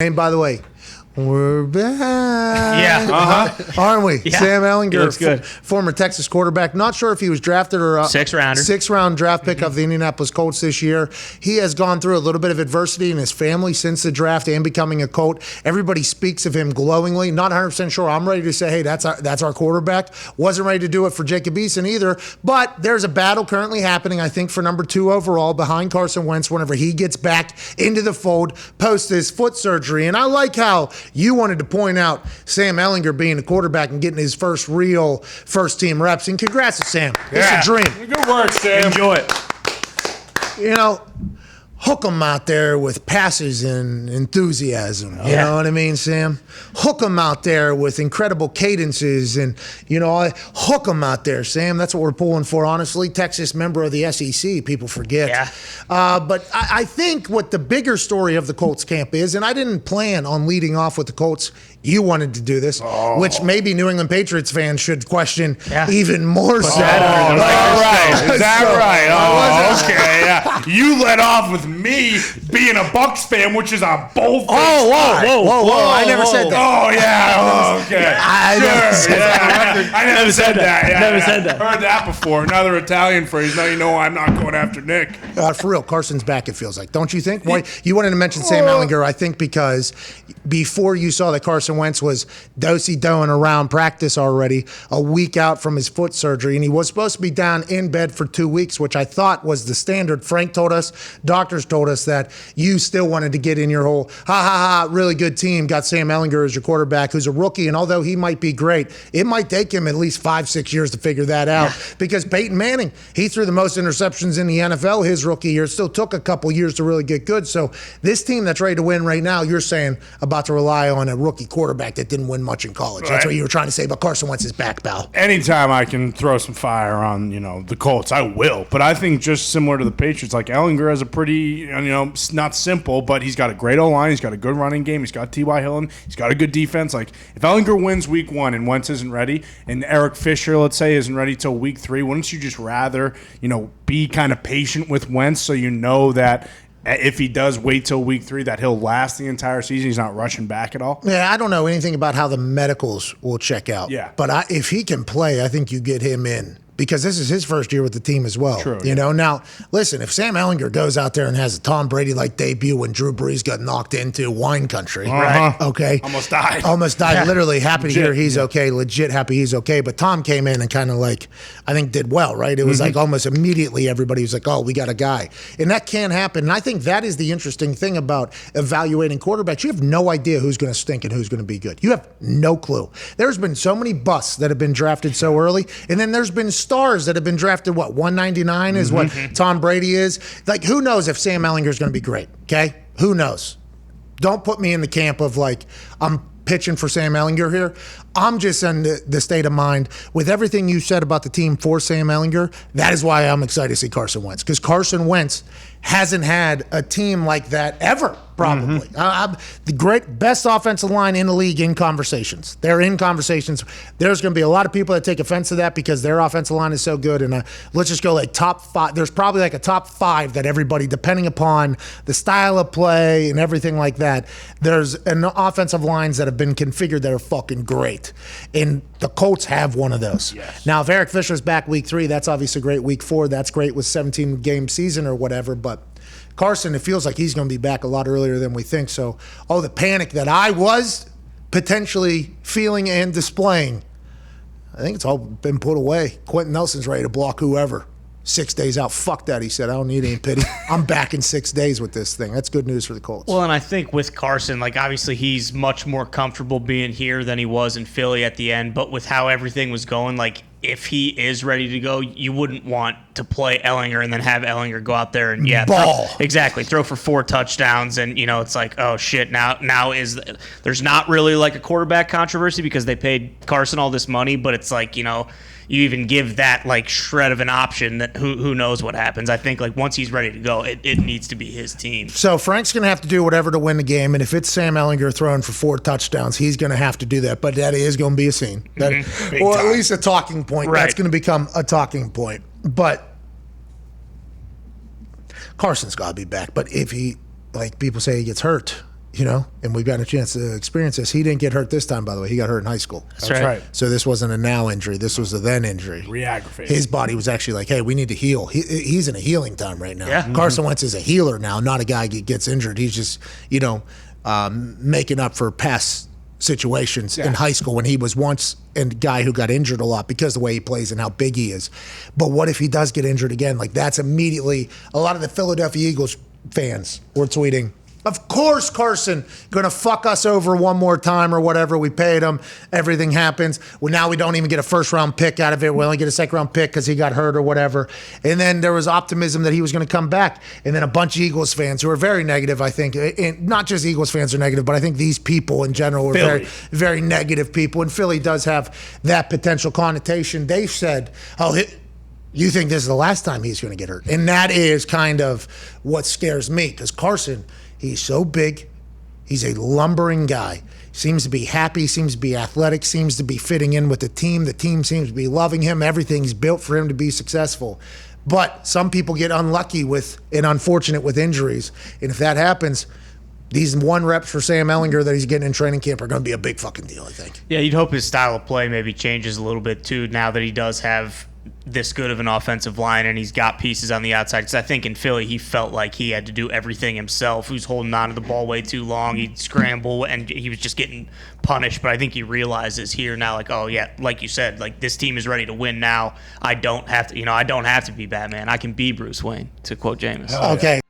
And by the way, we're back. Yeah. Aren't we? Yeah. Sam Ehlinger, He looks good. Former Texas quarterback. Not sure if he was drafted or Sixth-rounder. Sixth-round draft pick of the Indianapolis Colts this year. He has gone through a little bit of adversity in his family since the draft and becoming a Colt. Everybody speaks of him glowingly. Not 100% sure I'm ready to say, hey, that's our quarterback. Wasn't ready to do it for Jacob Eason either. But there's a battle currently happening, I think, for number 2 overall behind Carson Wentz whenever he gets back into the fold post his foot surgery. And I like how you wanted to point out Sam Ehlinger being a quarterback and getting his first real first-team reps. And congrats to Sam. It's a dream. Good work, Sam. Enjoy it. You know, hook them out there with passes and enthusiasm. You know what I mean, Sam? Hook them out there with incredible cadences and, hook them out there, Sam. That's what we're pulling for, honestly. Texas member of the SEC, people forget. Yeah. But I think what the bigger story of the Colts camp is, and I didn't plan on leading off with the Colts. You wanted to do this, which maybe New England Patriots fans should question even more so. Is that right? Oh, okay. Yeah. You led off with me being a Bucs fan, which is a bold. Whoa! I never said that. Oh yeah. Oh, okay. I never said that. I never said that. Yeah, Never said that. Heard that before. Another Italian phrase. Now you know I'm not going after Nick. For real, Carson's back, it feels like. Don't you think? Why you wanted to mention Sam Ehlinger, I think, because before you saw that Carson Wentz was do-si-doing around practice already, a week out from his foot surgery, and he was supposed to be down in bed for 2 weeks, which I thought was the standard. Frank told us, doctors told us that you still wanted to get in your whole, really good team, got Sam Ehlinger as your quarterback, who's a rookie, and although he might be great, it might take him at least 5-6 years to figure that out, because Peyton Manning, he threw the most interceptions in the NFL his rookie year. It still took a couple years to really get good. So this team that's ready to win right now, you're saying about to rely on a rookie quarterback that didn't win much in college. Right. That's what you were trying to say about Carson Wentz's back, pal. Anytime I can throw some fire on, the Colts, I will. But I think just similar to the Patriots, like Ehlinger has a pretty, not simple, but he's got a great O-line. He's got a good running game. He's got T.Y. Hilton. He's got a good defense. Like, if Ehlinger wins week 1 and Wentz isn't ready, and Eric Fisher, let's say, isn't ready till week 3, wouldn't you just rather, be kind of patient with Wentz so you know that if he does wait till week 3 that he'll last the entire season? He's not rushing back at all? Yeah, I don't know anything about how the medicals will check out. Yeah. But if he can play, I think you get him in. Because this is his first year with the team as well. True. Now, listen, if Sam Ehlinger goes out there and has a Tom Brady-like debut when Drew Brees got knocked into wine country, right? Okay. Almost died. Yeah. Literally happy to hear he's okay, legit happy he's okay. But Tom came in and kind of I think did well, right? It was like almost immediately everybody was like, oh, we got a guy. And that can happen. And I think that is the interesting thing about evaluating quarterbacks. You have no idea who's going to stink and who's going to be good. You have no clue. There's been so many busts that have been drafted so early. And then there's been stars that have been drafted, 199 is what Tom Brady is. Like, who knows if Sam Ehlinger is going to be great, okay? Who knows? Don't put me in the camp of, I'm pitching for Sam Ehlinger here. I'm just in the state of mind with everything you said about the team for Sam Ehlinger. That is why I'm excited to see Carson Wentz, because Carson Wentz hasn't had a team like that ever, probably. The best offensive line in the league in conversations. They're in conversations. There's going to be a lot of people that take offense to that because their offensive line is so good. And let's just go top 5. There's probably a top 5 that everybody, depending upon the style of play and everything like that, there's an offensive lines that have been configured that are fucking great. And the Colts have one of those. Yes. Now, if Eric Fisher's back week 3, that's obviously great. Week 4, that's great with 17-game season or whatever. But Carson, it feels like he's going to be back a lot earlier than we think. So, the panic that I was potentially feeling and displaying, I think it's all been put away. Quentin Nelson's ready to block whoever. 6 days out. Fuck that, he said. I don't need any pity. I'm back in 6 days with this thing. That's good news for the Colts. Well, and I think with Carson, obviously he's much more comfortable being here than he was in Philly at the end. But with how everything was going, if he is ready to go, you wouldn't want to play Ehlinger and then have Ehlinger go out there and ball. Throw for 4 touchdowns, and it's like, oh shit, now there's not really a quarterback controversy because they paid Carson all this money, but it's you even give that shred of an option that who knows what happens. I think once he's ready to go, it needs to be his team. So Frank's going to have to do whatever to win the game, and if it's Sam Ehlinger throwing for 4 touchdowns, he's going to have to do that. But that is going to be a scene, or at least a talking point. Right. That's going to become a talking point. But Carson's got to be back. But if he, people say, he gets hurt, and we've gotten a chance to experience this. He didn't get hurt this time, by the way. He got hurt in high school. That's right. So this wasn't a now injury. This was a then injury. Re-aggravated. His body was actually like, hey, we need to heal. He's in a healing time right now. Yeah. Carson Wentz is a healer now, not a guy who gets injured. He's just, making up for past situations in high school when he was once a guy who got injured a lot because of the way he plays and how big he is. But what if he does get injured again? Like, that's immediately a lot of the Philadelphia Eagles fans were tweeting, of course Carson going to fuck us over one more time or whatever. We paid him. Everything happens. Well, now we don't even get a first-round pick out of it. We only get a second-round pick because he got hurt or whatever. And then there was optimism that he was going to come back. And then a bunch of Eagles fans who are very negative, I think. And not just Eagles fans are negative, but I think these people in general are very, very negative people. And Philly does have that potential connotation. They've said, you think this is the last time he's going to get hurt. And that is kind of what scares me because Carson – he's so big. He's a lumbering guy. Seems to be happy, seems to be athletic, seems to be fitting in with the team. The team seems to be loving him. Everything's built for him to be successful. But some people get unlucky with and unfortunate with injuries. And if that happens, these 1 reps for Sam Ehlinger that he's getting in training camp are going to be a big fucking deal, I think. Yeah, you'd hope his style of play maybe changes a little bit too now that he does have this good of an offensive line and he's got pieces on the outside. Because I think in Philly he felt like he had to do everything himself. He was holding on to the ball way too long. He'd scramble and he was just getting punished. But I think he realizes here now, like, oh yeah, like you said, like this team is ready to win now. I don't have to, I don't have to be Batman. I can be Bruce Wayne, to quote Jameis. Okay.